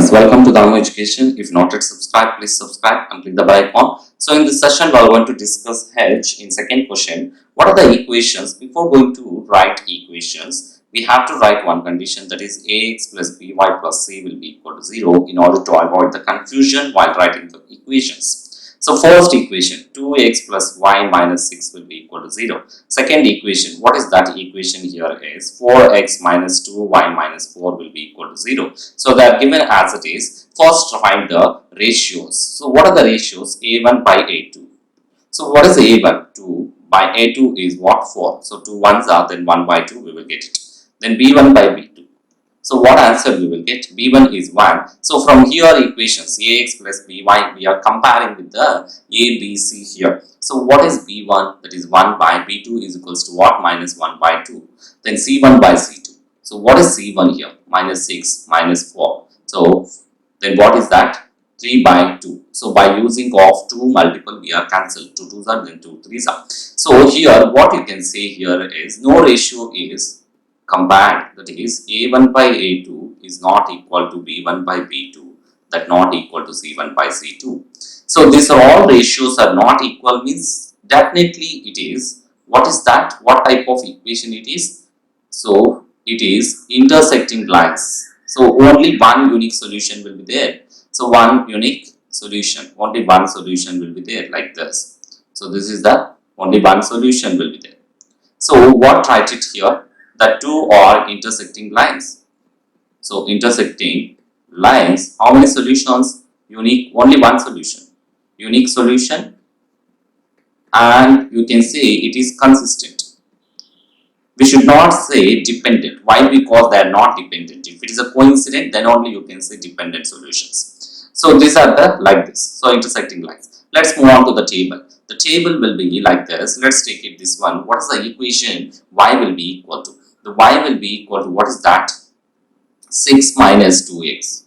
friends, welcome to Dharma Education. If not yet subscribed, please subscribe and click the bell icon. So in this session, we are going to discuss H in second question. What are the equations? Before going to write equations, we have to write one condition, that is ax plus by plus c will be equal to 0 in order to avoid the confusion while writing the equations. So first equation, 2x plus y minus 6 will be equal to 0. Second equation, what is that equation here is 4x minus 2y minus 4 will be equal to 0. So they are given as it is. First find the ratios. So what are the ratios? A1 by A2. So what is A1? 2 by A2 is what? 4. So 2 ones are, then 1 by 2 we will get it. Then B1 by B2. So what answer we will get? B1 is 1. So from here equations ax plus by, we are comparing with the a, b, c here. So what is b1? That is 1 by b2 is equals to what? Minus 1 by 2. Then c1 by c2. So what is c1 here? Minus 6 minus 4. So then what is that? 3 by 2. So by using of 2 multiple we are cancelled. 2 2s are, then 2 3s are. So here what you can say here is no ratio is compared, that is a1 by a2 is not equal to b1 by b2, that not equal to c1 by c2. So these are all ratios are not equal means definitely it is, what is that, what type of equation it is? So it is intersecting lines. So only one unique solution will be there. So one unique solution, only one solution will be there like this. So this is the only one solution will be there. So what write it here? The two are intersecting lines. So intersecting lines, how many solutions? Unique, only one solution. Unique solution, and you can say it is consistent. We should not say dependent. Why? Because they are not dependent. If it is a coincident, then only you can say dependent solutions. So these are the like this. So intersecting lines. Let's move on to the table. The table will be like this. Let's take it this one. What is the equation? Y will be equal to, the y will be equal to, what is that? 6 minus 2x.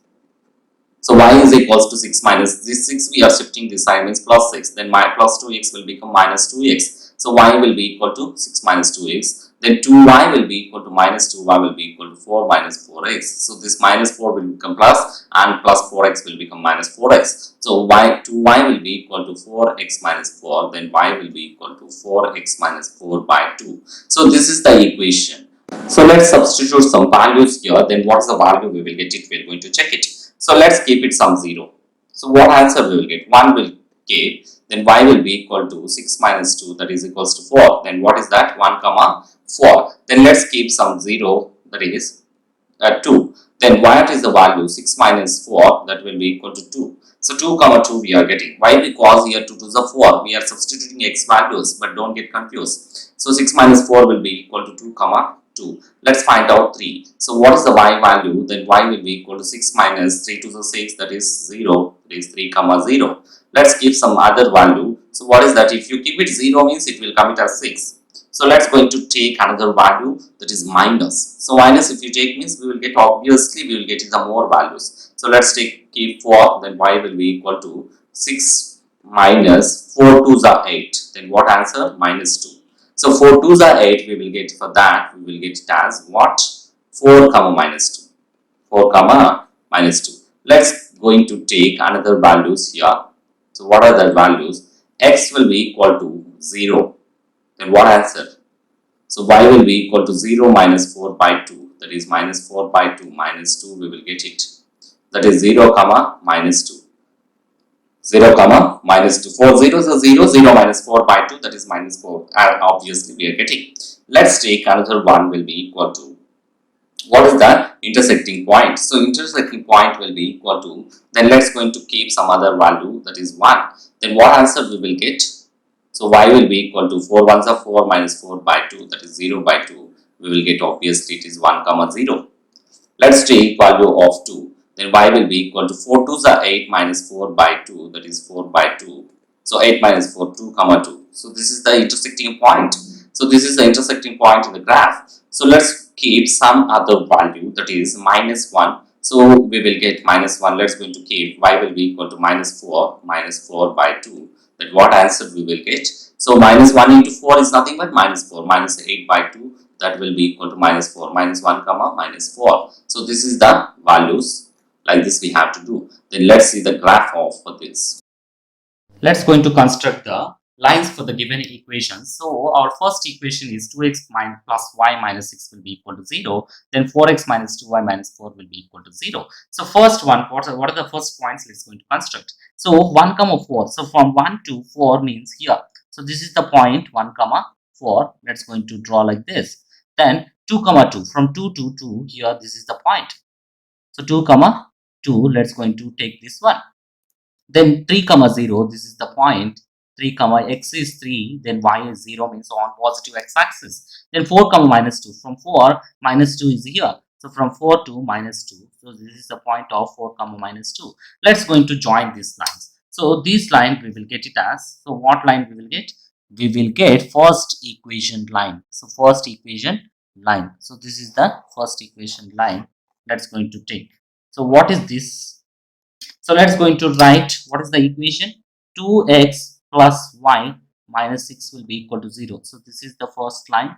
So y is equals to 6 minus this 6, we are shifting this side means plus 6, then my plus 2x will become minus 2x. So y will be equal to 6 minus 2x, then 2y will be equal to minus 2y will be equal to 4 minus 4x. So this minus 4 will become plus, and plus 4x will become minus 4x. So 2y will be equal to 4x minus 4, then y will be equal to 4x minus 4 by 2. So this is the equation. So let's substitute some values here, then what's the value we will get it, we are going to check it. So let's keep it some 0. So what answer we will get? 1 will give, then y will be equal to 6 minus 2, that is equals to 4. Then what is that? 1 comma 4. Then let's keep some 0, that is 2. Then what is the value? 6 minus 4, that will be equal to 2. So 2 comma 2 we are getting. Why? Because here 2 to the 4. We are substituting x values, but don't get confused. So 6 minus 4 will be equal to 2 comma 2. Let's find out 3. So what is the y value? Then y will be equal to 6 minus 3 to the 6, that is 0, that is 3 comma 0. Let's keep some other value. So what is that? If you keep it 0 means it will come it as 6. So let's going to take another value, that is minus. So minus if you take means we will get, obviously we will get the more values. So let's keep 4, then y will be equal to 6 minus 4 2s are 8. Then what answer? Minus 2. So 4 2s are 8, we will get, for that we will get it as what? 4 comma minus 2. 4 comma minus 2. Let's going to take another values here. So what are the values? X will be equal to 0. Then what answer? So y will be equal to 0 minus 4 by 2. That is minus 4 by 2 minus 2, we will get it. That is 0 comma minus 2. 0 comma minus 2. 4 zeros are 0, 0 minus 4 by 2, that is minus 4. And obviously we are getting. Let's take another one will be equal to, what is that? Intersecting point. So intersecting point will be equal to, then let's going to keep some other value, that is 1. Then what answer we will get? So y will be equal to 4 ones are 4 minus 4 by 2, that is 0 by 2. We will get, obviously it is 1 comma 0. Let's take value of 2. Then y will be equal to 4 2s are 8 minus 4 by 2, that is 4 by 2. So 8 minus 4, 2 comma 2. So this is the intersecting point. So this is the intersecting point in the graph. So let's keep some other value, that is minus 1. So we will get minus 1. Let's going to keep y will be equal to minus 4 by 2. Then what answer we will get? So minus 1 into 4 is nothing but minus 4. Minus 8 by 2, that will be equal to minus 4. Minus 1 comma minus 4. So this is the values. Like this we have to do. Then let's see the graph of for this. Let's going to construct the lines for the given equations. So our first equation is 2x plus y minus 6 will be equal to 0. Then 4x minus 2y minus 4 will be equal to 0. So first one, what are the first points let's going to construct? So 1 comma 4. So from 1 to 4 means here. So this is the point 1 comma 4. Let's going to draw like this. Then 2 comma 2. From 2 to 2 here, this is the point. So 2 comma 2, let's going to take this one. Then 3 comma 0, this is the point. 3 comma x is 3, then y is 0, means on positive x-axis. Then 4 comma minus 2, from 4 minus 2 is here. So from 4 to minus 2, so this is the point of 4 comma minus 2. Let's going to join these lines. So this line we will get it as, so what line we will get? We will get first equation line. So first equation line. So this is the first equation line that's going to take. So what is this? So let's going to write what is the equation. 2x plus y minus 6 will be equal to 0. So this is the first line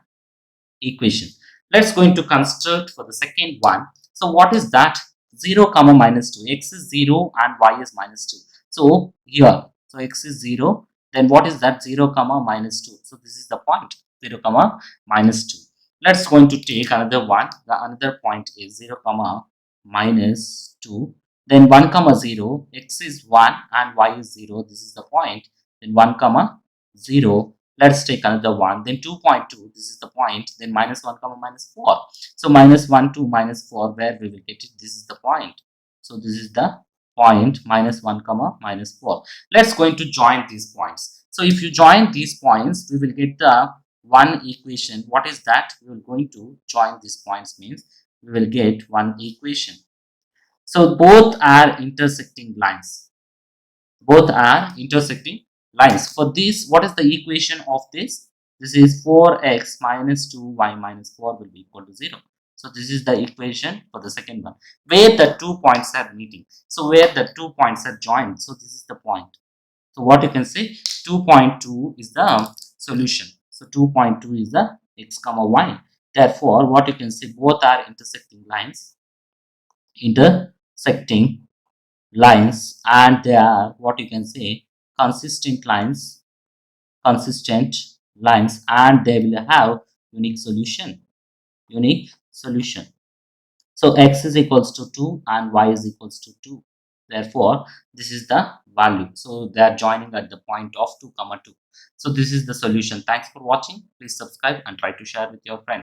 equation. Let's going to construct for the second one. So what is that? 0 comma minus 2. X is 0 and y is minus 2. So here, so x is 0. Then what is that? 0 comma minus 2. So this is the point. 0 comma minus 2. Let's going to take another one. The another point is 0 comma minus 2. Then 1 comma 0, x is 1 and y is 0. This is the point. Then 1 comma 0. Let's take another one. Then 2.2, this is the point. Then minus 1 comma minus 4. So minus 1 to minus 4, where we will get it? This is the point. So this is the point, minus 1 comma minus 4. Let's going to join these points. So if you join these points, we will get the one equation. What is that? We will going to join these points, means we will get one equation. So both are intersecting lines. Both are intersecting lines. For this, what is the equation of this? This is 4x minus 2y minus 4 will be equal to 0. So this is the equation for the second one, where the 2 points are meeting. So where the 2 points are joined. So this is the point. So what you can say, 2.2 is the solution. So 2.2 is the x comma y. Therefore, what you can say, both are intersecting lines. Intersecting lines, and they are what you can say, consistent lines, and they will have unique solution. So x is equals to 2 and y is equals to 2. Therefore this is the value. So they are joining at the point of 2 comma 2. So this is the solution. Thanks for watching. Please subscribe and try to share with your friends.